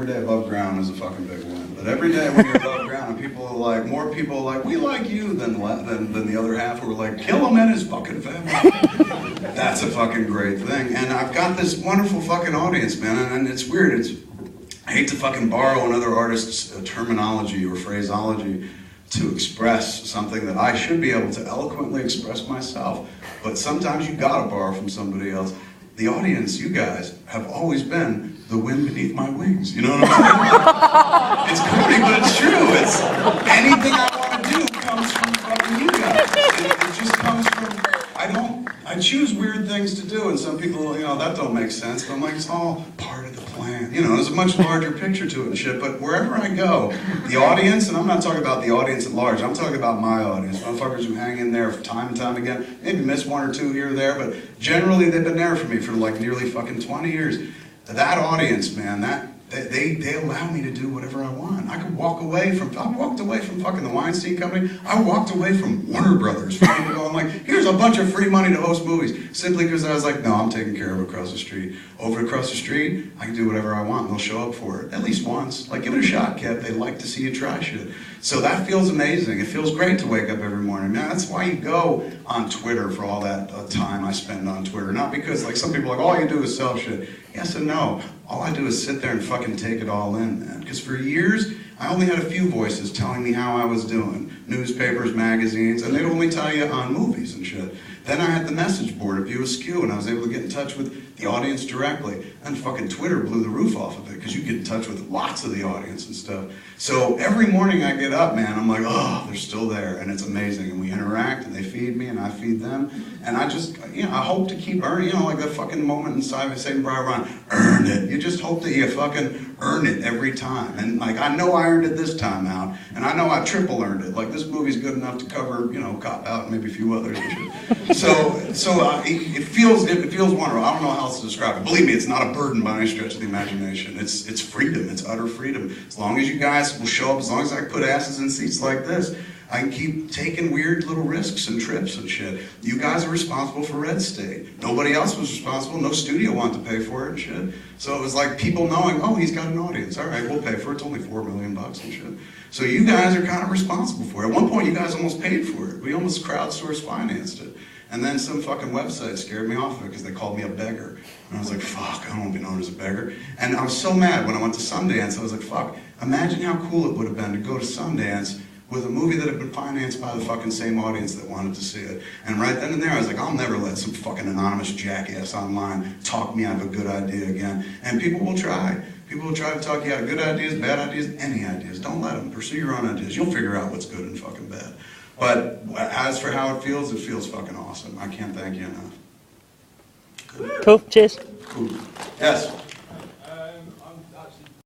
every day above ground is a fucking big win. But every day when you're above ground and people are like, more people are like, we like you than the other half who are like, kill him and his fucking family. That's a fucking great thing. And I've got this wonderful fucking audience, man, and it's weird. I hate to fucking borrow another artist's terminology or phraseology to express something that I should be able to eloquently express myself. But sometimes you gotta borrow from somebody else. The audience, you guys, have always been the wind beneath my wings. You know what I'm saying? It's corny, but it's true. It's anything I want to do comes from fucking you guys. It just comes from, I choose weird things to do, and some people, you know, that don't make sense, but I'm like, it's all part of the plan. You know, there's a much larger picture to it and shit, but wherever I go, the audience, and I'm not talking about the audience at large, I'm talking about my audience, motherfuckers who hang in there time and time again, maybe miss one or two here or there, but generally they've been there for me for like nearly fucking 20 years. That audience, man, they allow me to do whatever I want. I walked away from fucking the Weinstein Company. I walked away from Warner Brothers. People going like, here's a bunch of free money to host movies. Simply because I was like, no, I'm taking care of across the street. Over across the street, I can do whatever I want and they'll show up for it. At least once. Like, give it a shot, Kev. They like to see you try shit. So that feels amazing. It feels great to wake up every morning. Man, that's why you go on Twitter for all that time I spend on Twitter. Not because, like, some people are like, all you do is sell shit. Yes and no. All I do is sit there and fucking take it all in, man. Because for years, I only had a few voices telling me how I was doing. Newspapers, magazines, and they'd only tell you on movies and shit. Then I had the message board of View Askew, and I was able to get in touch with the audience directly. And fucking Twitter blew the roof off of it, because you get in touch with lots of the audience and stuff. So every morning I get up, man, I'm like, oh, they're still there, and it's amazing. And we interact, and they feed me, and I feed them. And I just, you know, I hope to keep earning, you know, like that fucking moment inside Saving Private Ryan, earn it. You just hope that you fucking earn it every time. And like, I know I earned it this time out, and I know I triple earned it. Like, this movie's good enough to cover, you know, Cop Out and maybe a few others and shit. So it feels wonderful. I don't know how else to describe it. Believe me, it's not a burden by any stretch of the imagination. It's freedom. It's utter freedom. As long as you guys will show up, as long as I put asses in seats like this, I can keep taking weird little risks and trips and shit. You guys are responsible for Red State. Nobody else was responsible. No studio wanted to pay for it and shit. So it was like people knowing, oh, he's got an audience. All right, we'll pay for it. It's only $4 million and shit. So you guys are kind of responsible for it. At one point, you guys almost paid for it. We almost crowdsourced financed it. And then some fucking website scared me off of it because they called me a beggar. And I was like, fuck, I don't want to be known as a beggar. And I was so mad when I went to Sundance. I was like, fuck, imagine how cool it would have been to go to Sundance with a movie that had been financed by the fucking same audience that wanted to see it. And right then and there, I was like, I'll never let some fucking anonymous jackass online talk me out of a good idea again. And people will try. People will try to talk you out of good ideas, bad ideas, any ideas. Don't let them. Pursue your own ideas. You'll figure out what's good and fucking bad. But as for how it feels fucking awesome. I can't thank you enough. Cool. Cheers. Cool. Yes.